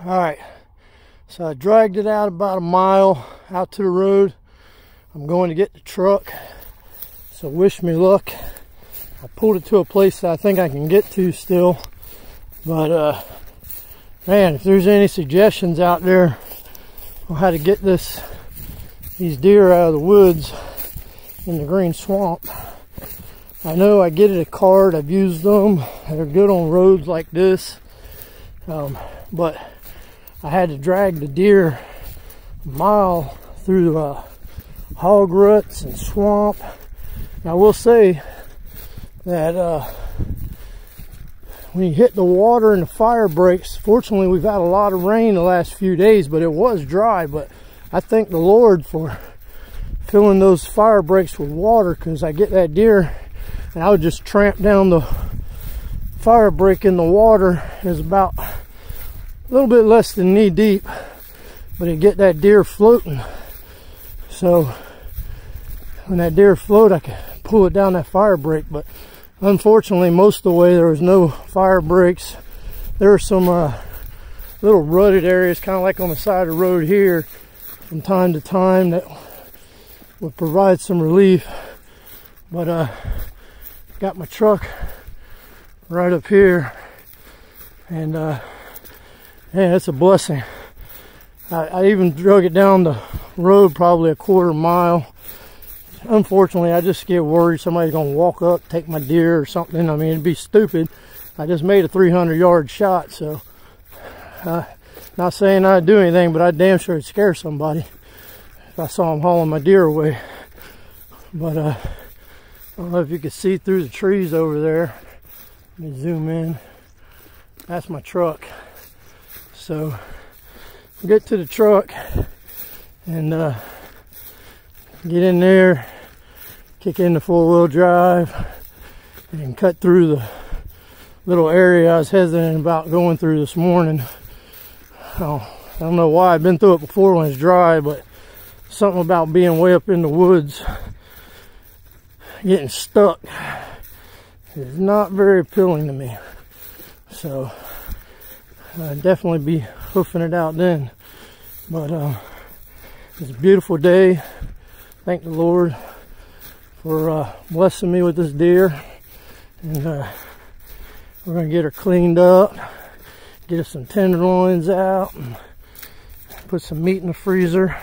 All right, so I dragged it out about a mile out to the road. I'm going to get the truck, so wish me luck. I pulled it to a place that I think I can get to still, but man, if there's any suggestions out there on how to get these deer out of the woods in the green swamp, I know I get it a card. I've used them. They're good on roads like this, but I had to drag the deer a mile through hog ruts and swamp. And I will say that when you hit the water and the fire breaks, fortunately we've had a lot of rain the last few days, but it was dry. But I thank the Lord for filling those fire breaks with water, because I get that deer and I would just tramp down the fire break in the water. It's about a little bit less than knee deep, but it get that deer floating. So when that deer float, I can pull it down that fire break. But unfortunately, most of the way there was no fire breaks. There are some little rutted areas, kind of like on the side of the road here, from time to time, that would provide some relief. But got my truck right up here, and man, it's a blessing. I even drug it down the road probably a quarter mile. Unfortunately, I just get worried somebody's gonna walk up, take my deer or something. I mean, it'd be stupid. I just made a 300-yard shot, so not saying I'd do anything, but I damn sure would scare somebody if I saw them hauling my deer away. But I don't know if you can see through the trees over there. Let me zoom in. That's my truck. So get to the truck and get in there, kick in the four-wheel drive, and cut through the little area I was hesitant about going through this morning. I don't know why. I've been through it before when it's dry, but something about being way up in the woods, getting stuck, is not very appealing to me. So I'd definitely be hoofing it out then. But it's a beautiful day. Thank the Lord for blessing me with this deer. And we're going to get her cleaned up, get us some tenderloins out, and put some meat in the freezer.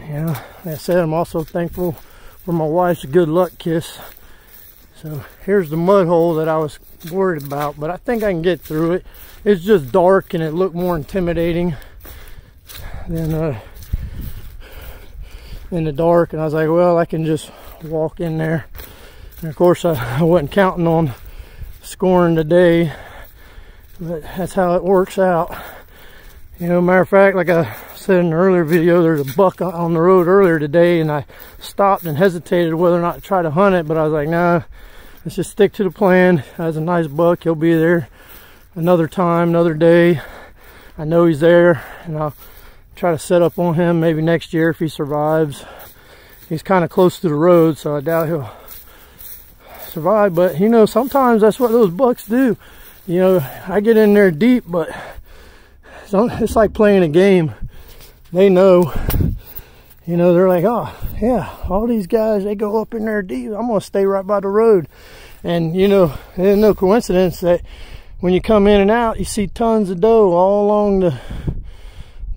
You know, like I said, I'm also thankful for my wife's good luck kiss. So here's the mud hole that I was worried about, but I think I can get through it. It's just dark and it looked more intimidating than in the dark, and I was like, well, I can just walk in there. And of course I wasn't counting on scoring today, but that's how it works out. You know, matter of fact, like I said in an earlier video, there's a buck on the road earlier today, and I stopped and hesitated whether or not to try to hunt it, but I was like, nah, let's just stick to the plan. That's a nice buck. He'll be there another time, another day. I know he's there, and I'll try to set up on him maybe next year if he survives. He's kind of close to the road, so I doubt he'll survive, but you know, sometimes that's what those bucks do. You know, I get in there deep, but it's like playing a game. They know, you know, they're like, oh yeah, all these guys, they go up in there deep. I'm gonna stay right by the road. And you know, there's no coincidence that when you come in and out, you see tons of doe all along the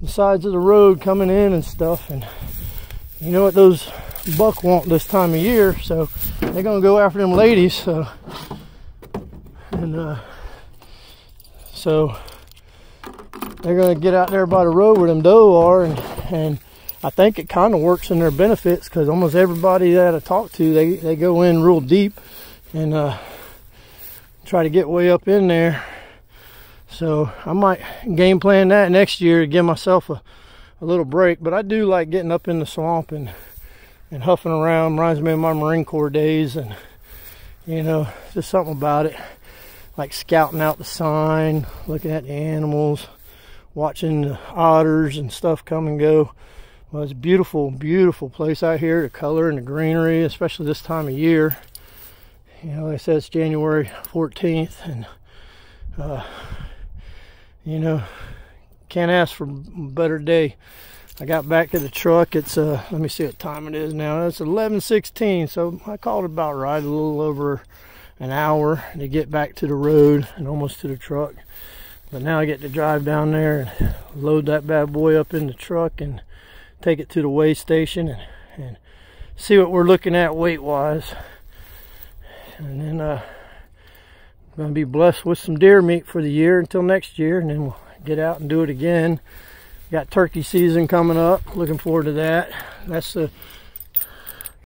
sides of the road coming in and stuff. And you know what those buck want this time of year, so they're gonna go after them ladies. So and so they're gonna get out there by the road where them doe are, and I think it kind of works in their benefits, because almost everybody that I talk to, they go in real deep and try to get way up in there. So I might game plan that next year to give myself a little break. But I do like getting up in the swamp and huffing around. Reminds me of my Marine Corps days, and you know, just something about it. Like scouting out the sign, looking at the animals, watching the otters and stuff come and go. Well, it's a beautiful, beautiful place out here. The color and the greenery, especially this time of year. You know, like I said, it's January 14th, and you know, can't ask for a better day. I got back to the truck. It's let me see what time it is now. It's 11:16, so I called it about right, a little over an hour to get back to the road and almost to the truck. But now I get to drive down there and load that bad boy up in the truck and take it to the weigh station and see what we're looking at weight wise. And then I'm gonna be blessed with some deer meat for the year until next year, and then we'll get out and do it again. Got turkey season coming up. Looking forward to that. That's the